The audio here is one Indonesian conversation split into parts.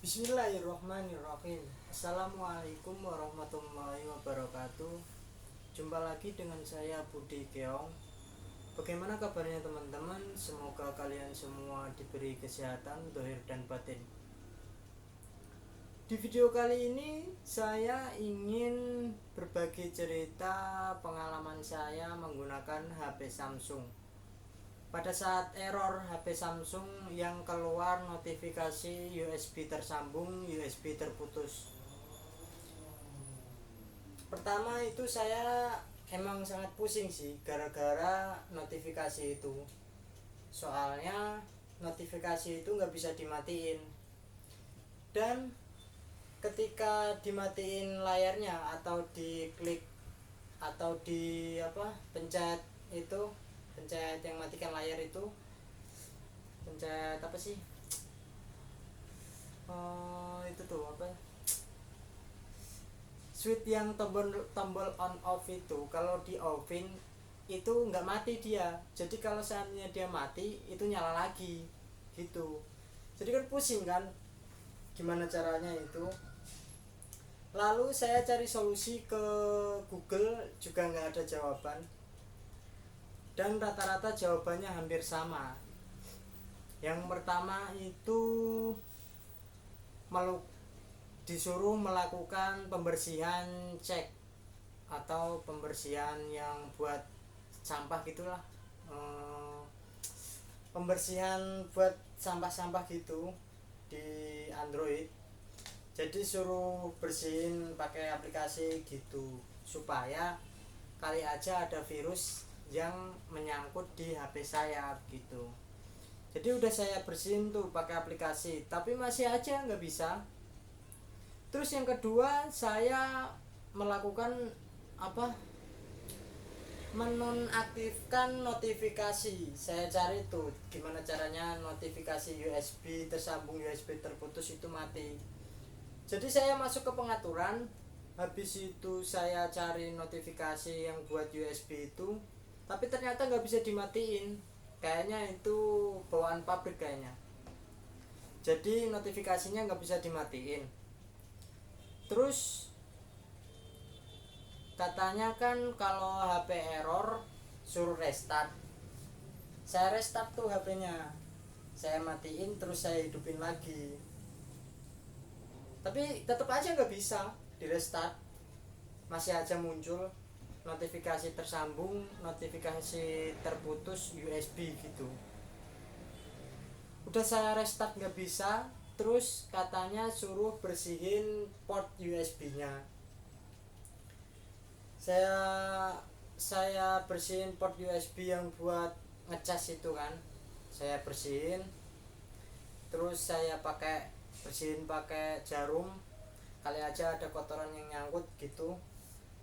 Bismillahirrahmanirrahim. Assalamualaikum warahmatullahi wabarakatuh. Jumpa lagi dengan saya Budi Keong. Bagaimana kabarnya teman-teman? Semoga kalian semua diberi kesehatan zahir dan batin. Di video kali ini saya ingin berbagi cerita pengalaman saya menggunakan HP Samsung. Pada saat error HP Samsung yang keluar notifikasi USB tersambung, USB terputus. Pertama itu saya emang sangat pusing sih gara-gara notifikasi itu. Soalnya notifikasi itu nggak bisa dimatiin. Dan ketika dimatiin layarnya atau diklik atau pencet itu, pencet yang matikan layar itu, pencet apa sih, itu tuh apa, switch yang tombol on off itu kalau di offin itu nggak mati dia. Jadi kalau seandainya dia mati itu nyala lagi gitu. Jadi kan pusing kan, gimana caranya itu. Lalu saya cari solusi ke Google juga nggak ada jawaban, dan rata-rata jawabannya hampir sama. Yang pertama itu disuruh melakukan pembersihan cek atau pembersihan yang buat sampah gitulah, pembersihan buat sampah-sampah gitu di Android. Jadi suruh bersihin pakai aplikasi gitu supaya kali aja ada virus yang menyangkut di HP saya gitu. Jadi udah saya bersihin tuh pakai aplikasi, tapi masih aja nggak bisa. Terus yang kedua saya melakukan apa, menonaktifkan notifikasi. Saya cari tuh gimana caranya notifikasi USB tersambung USB terputus itu mati. Jadi saya masuk ke pengaturan, habis itu saya cari notifikasi yang buat USB itu, tapi ternyata nggak bisa dimatiin. Kayaknya itu bawaan pabrik kayaknya. Jadi notifikasinya nggak bisa dimatiin. Terus katanya kan kalau HP error suruh restart. Saya restart tuh HP-nya, saya matiin terus saya hidupin lagi, tapi tetap aja nggak bisa di restart. Masih aja muncul notifikasi tersambung, notifikasi terputus USB gitu. Udah saya restart nggak bisa. Terus katanya suruh bersihin port USB-nya. Saya bersihin port USB yang buat ngecas itu kan, saya bersihin. Terus saya bersihin pakai jarum, kali aja ada kotoran yang nyangkut gitu.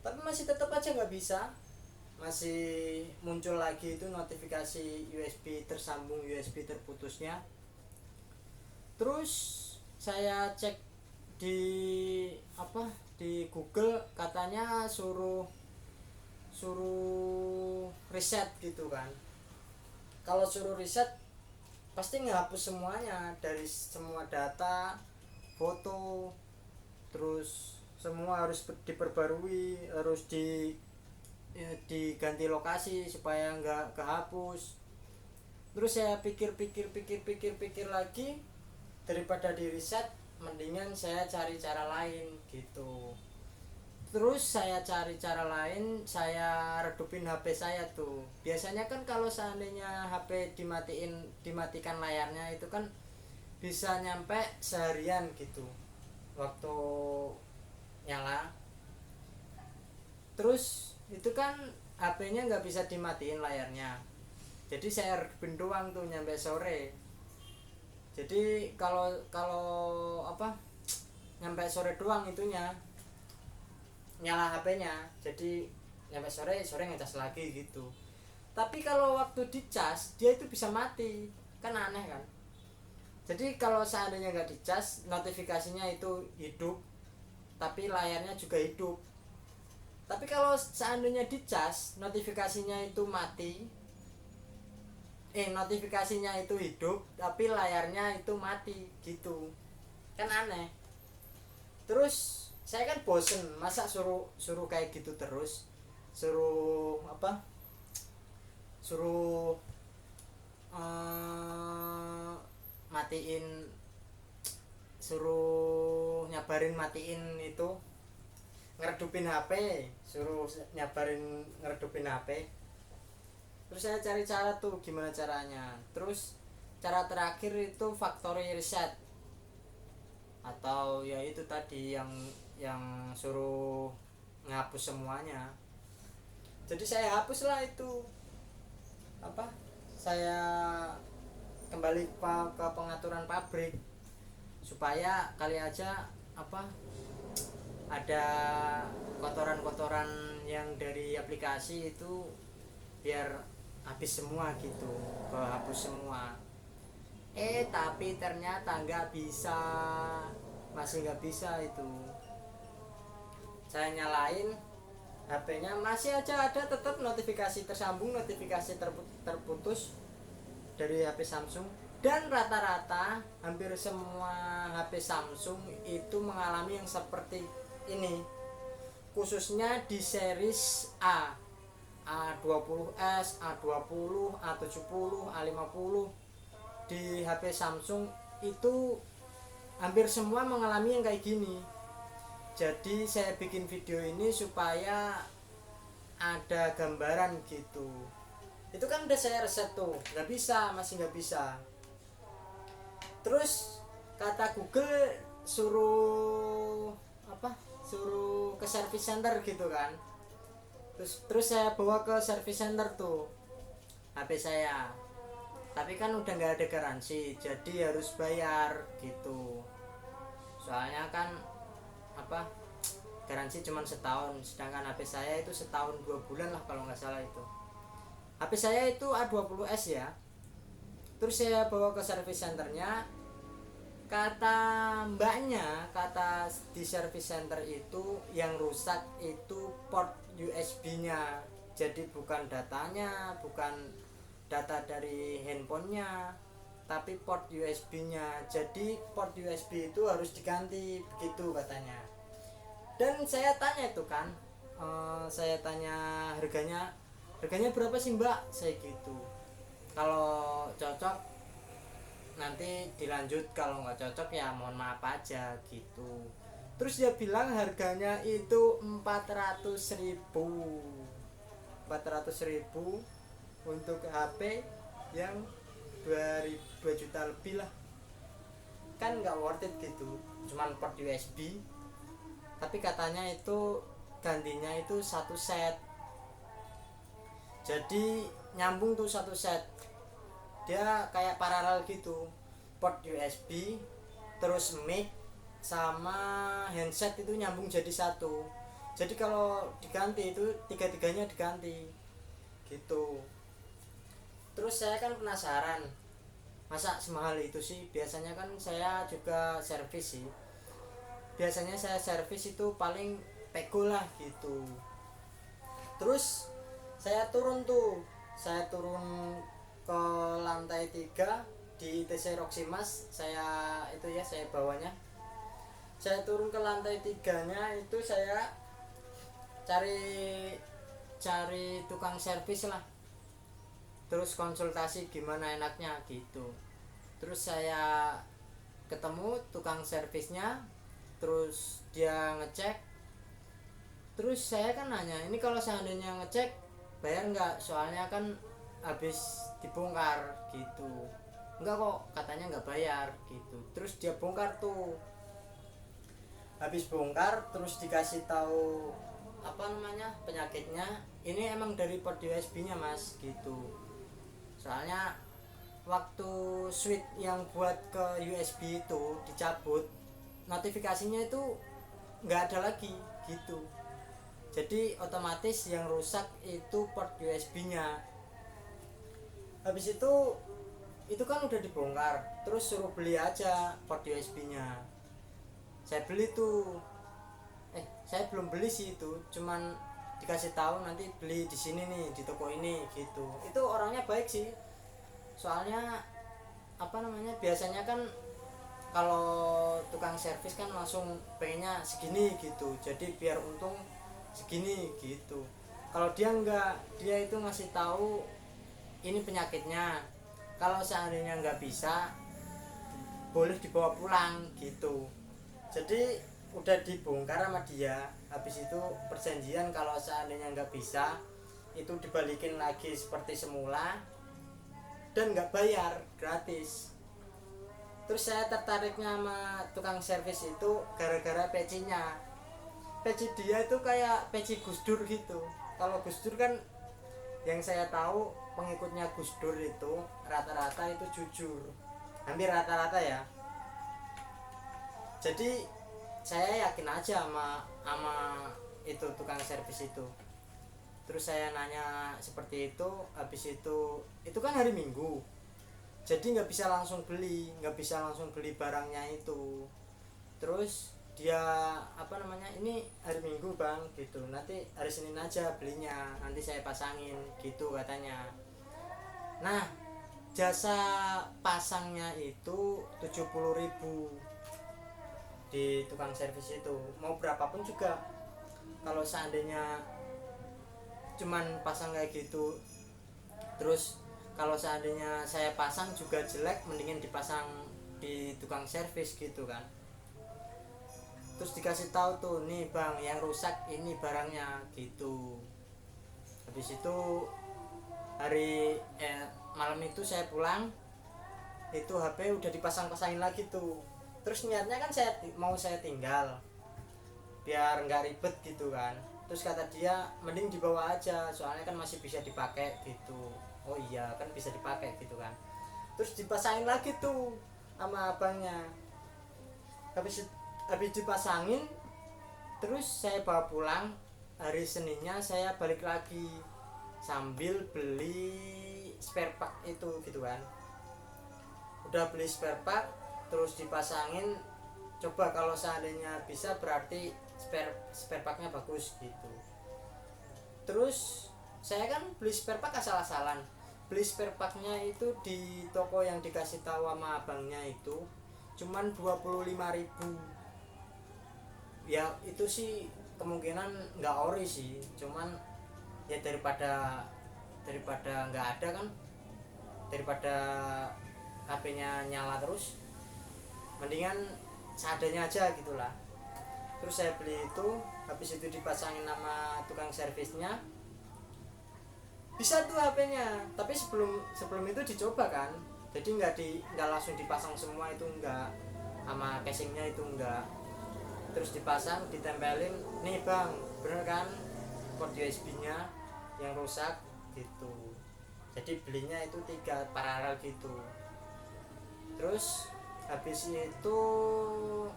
Tapi masih tetap aja nggak bisa. Masih muncul lagi itu notifikasi USB tersambung USB terputusnya. Terus saya cek di di Google, katanya suruh reset gitu kan. Kalau suruh reset pasti ngehapus semuanya, dari semua data, foto, terus semua harus diperbarui, harus diganti lokasi supaya nggak kehapus. Terus saya pikir lagi, daripada di reset mendingan saya cari cara lain gitu. Terus saya cari cara lain, saya redupin HP saya tuh. Biasanya kan kalau seandainya HP dimatikan layarnya itu kan bisa nyampe seharian gitu waktu nyala. Terus itu kan HP-nya nggak bisa dimatiin layarnya, jadi saya redupin doang tuh nyampe sore. Jadi kalau nyampe sore doang itunya nyala HP-nya, jadi nyampe sore ngecas lagi gitu. Tapi kalau waktu dicas dia itu bisa mati, kan aneh kan. Jadi kalau seandainya nggak dicas, notifikasinya itu hidup tapi layarnya juga hidup. Tapi kalau seandainya dicas, notifikasinya itu mati, notifikasinya itu hidup tapi layarnya itu mati gitu. kan aneh. Terus saya kan bosen, masa suruh kayak gitu terus, suruh apa, suruh eh, matiin, suruh nyabarin matiin itu, ngeredupin HP, suruh nyabarin ngeredupin HP. Terus saya cari cara tuh gimana caranya. Terus cara terakhir itu factory reset, atau ya itu tadi yang suruh ngapus semuanya. Jadi saya hapus lah itu, apa, saya kembali ke pengaturan pabrik, supaya kali aja apa, ada kotoran-kotoran yang dari aplikasi itu biar habis semua gitu, kehapus semua. Tapi ternyata nggak bisa, masih nggak bisa itu. Saya nyalain HP-nya, masih aja ada tetap notifikasi tersambung, notifikasi terputus dari HP Samsung. Dan rata-rata hampir semua HP Samsung itu mengalami yang seperti ini, khususnya di series A20s, A20, A70, A50. Di HP Samsung itu hampir semua mengalami yang kayak gini. Jadi saya bikin video ini supaya ada gambaran gitu. Itu kan udah saya reset tuh, nggak bisa, masih nggak bisa. Terus kata Google suruh apa, suruh ke service center gitu kan. Terus saya bawa ke service center tuh HP saya, tapi kan udah nggak ada garansi, jadi harus bayar gitu. Soalnya kan apa, garansi cuma setahun, sedangkan HP saya itu setahun 2 bulan lah kalau nggak salah itu. HP saya itu A20s ya. Terus saya bawa ke service centernya, kata mbaknya, kata di service center itu yang rusak itu port USB-nya. Jadi bukan datanya, bukan data dari handphonenya, tapi port USB-nya. Jadi port USB itu harus diganti begitu katanya. Dan saya tanya itu kan, saya tanya harganya berapa sih mbak, saya gitu. Kalau cocok nanti dilanjut, kalau nggak cocok ya mohon maaf aja gitu. Terus dia bilang harganya itu 400.000 untuk HP yang 2 juta lebih lah. Kan nggak worth it gitu, cuman port USB. Tapi katanya itu gantinya itu satu set, jadi nyambung tuh satu set, dia kayak paralel gitu, port USB terus mic sama handset itu nyambung jadi satu. Jadi kalau diganti itu tiga-tiganya diganti gitu. Terus saya kan penasaran, masa semahal itu sih. Biasanya kan saya juga servis sih, biasanya saya servis itu paling pego lah gitu. Terus saya turun ke lantai 3 di ITC Roximas. Saya itu ya, saya bawanya, saya turun ke lantai 3-nya itu, saya cari tukang servis lah, terus konsultasi gimana enaknya gitu. Terus saya ketemu tukang servisnya, terus dia ngecek. Terus saya kan nanya, ini kalau seandainya ngecek bayar nggak, soalnya kan habis dibongkar gitu. Enggak kok, katanya nggak bayar gitu. Terus dia bongkar tuh, habis bongkar terus dikasih tahu apa namanya, penyakitnya ini emang dari port USB nya mas gitu. Soalnya waktu switch yang buat ke USB itu dicabut, notifikasinya itu nggak ada lagi gitu. Jadi otomatis yang rusak itu port USB-nya. Habis itu kan udah dibongkar, terus suruh beli aja port USB-nya. Saya beli tuh. Saya belum beli sih itu, cuman dikasih tahu nanti beli di sini nih, di toko ini gitu. Itu orangnya baik sih. Soalnya apa namanya, biasanya kan kalau tukang servis kan langsung pengennya segini gitu, jadi biar untung segini gitu. Kalau dia enggak, dia itu ngasih tahu ini penyakitnya, kalau seandainya nggak bisa boleh dibawa pulang gitu. Jadi udah dibongkar sama dia, habis itu perjanjian kalau seandainya nggak bisa itu dibalikin lagi seperti semula dan nggak bayar, gratis. Terus saya tertariknya sama tukang servis itu gara-gara pecinya. Peci dia itu kayak peci Gus Dur gitu. Kalau Gus Dur kan yang saya tahu pengikutnya Gus Dur itu rata-rata itu jujur, hampir rata-rata ya. Jadi saya yakin aja sama itu tukang servis itu. Terus saya nanya seperti itu, habis itu kan hari Minggu, jadi nggak bisa langsung beli, nggak bisa langsung beli barangnya itu. Terus dia apa namanya, ini hari Minggu bang gitu, nanti hari Senin aja belinya, nanti saya pasangin gitu katanya. Nah, jasa pasangnya itu 70.000 di tukang servis itu, mau berapapun juga. Kalau seandainya cuman pasang kayak gitu, terus kalau seandainya saya pasang juga jelek, mendingan dipasang di tukang servis gitu kan. Terus dikasih tahu tuh, nih bang yang rusak ini barangnya gitu. Habis itu malam itu saya pulang, itu HP udah dipasang-pasangin lagi tuh. Terus niatnya kan saya tinggal biar nggak ribet gitu kan. Terus kata dia mending dibawa aja, soalnya kan masih bisa dipakai gitu. Oh iya kan bisa dipakai gitu kan. Terus dipasangin lagi tuh sama abangnya. Habis dipasangin, terus saya bawa pulang. Hari Seninnya saya balik lagi sambil beli spare part itu gitu kan. Udah beli spare part, terus dipasangin. Coba kalau seandainya bisa berarti spare partnya bagus gitu. Terus saya kan beli spare part asal-asalan. Beli spare partnya itu di toko yang dikasih tahu sama abangnya itu cuman 25.000. Ya itu sih kemungkinan nggak ori sih, cuman ya daripada nggak ada kan, daripada HP-nya nyala terus, mendingan seadanya aja gitulah. Terus saya beli itu, habis itu dipasangin nama tukang servisnya, bisa tuh HP-nya. Tapi sebelum itu dicoba kan, jadi nggak langsung dipasang semua itu, nggak, sama casingnya itu enggak. Terus dipasang, ditempelin, nih bang bener kan port USB-nya yang rusak gitu. Jadi belinya itu 3 paralel gitu. Terus habis itu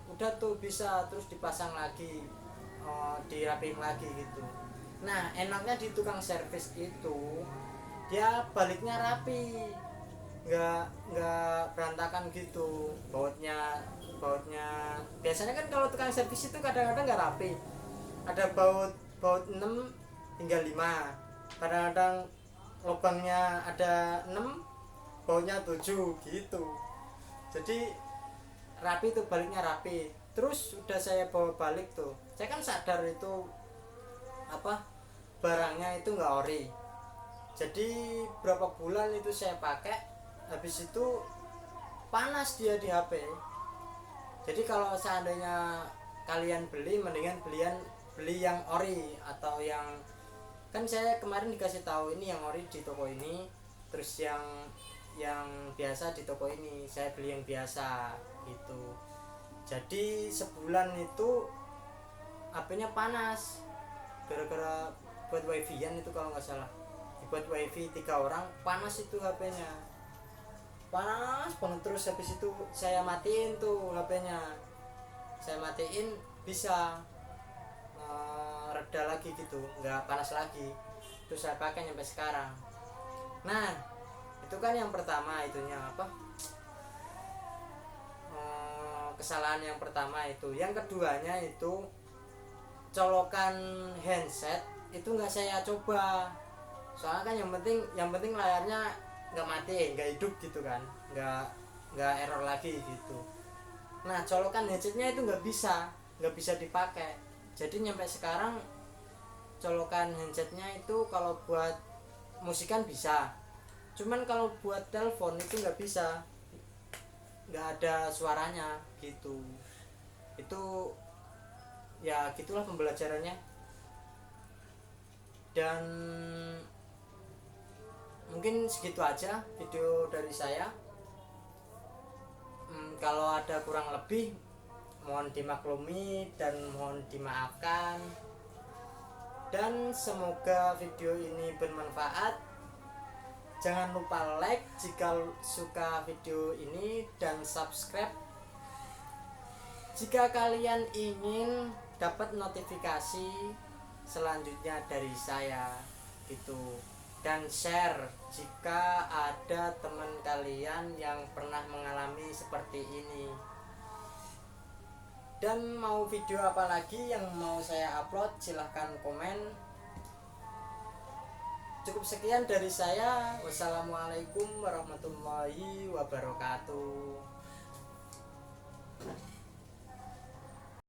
udah tuh bisa, terus dipasang lagi, dirapiin lagi gitu. Nah enaknya di tukang servis itu dia baliknya rapi, nggak berantakan gitu. Bautnya biasanya kan kalau tukang servis itu kadang-kadang nggak rapi, ada baut 6 hingga 5, kadang-kadang lubangnya ada 6, bautnya 7 gitu. Jadi rapi tuh, baliknya rapi. Terus udah saya bawa balik tuh, saya kan sadar itu apa, barangnya itu nggak ori. Jadi berapa bulan itu saya pakai, habis itu panas dia di HP. Jadi kalau seandainya kalian beli, mendingan beli yang ori, atau yang, kan saya kemarin dikasih tahu ini yang ori di toko ini, terus yang biasa di toko ini, saya beli yang biasa gitu. Jadi sebulan itu HP-nya panas gara-gara buat wifi-an itu, kalau nggak salah dibuat wifi 3 orang, panas itu HP-nya, panas banget. Terus habis itu saya matiin tuh HP-nya, saya matiin, bisa reda lagi gitu, nggak panas lagi. Terus saya pakai sampai sekarang. Nah itu kan yang pertama, itunya apa, kesalahan yang pertama itu. Yang keduanya itu colokan handset itu nggak saya coba, soalnya kan yang penting layarnya nggak mati, nggak hidup gitu kan, nggak error lagi gitu. Nah colokan headsetnya itu nggak bisa dipakai. Jadi nyampe sekarang colokan headsetnya itu kalau buat musikan bisa, cuman kalau buat telepon itu nggak bisa, nggak ada suaranya gitu. Itu ya gitulah pembelajarannya. Dan mungkin segitu aja video dari saya. Kalau ada kurang lebih mohon dimaklumi dan mohon dimaafkan, dan semoga video ini bermanfaat. Jangan lupa like jika suka video ini dan subscribe jika kalian ingin dapat notifikasi selanjutnya dari saya gitu. Dan share jika ada teman kalian yang pernah mengalami seperti ini. Dan mau video apa lagi yang mau saya upload, silahkan komen. Cukup sekian dari saya. Wassalamualaikum warahmatullahi wabarakatuh.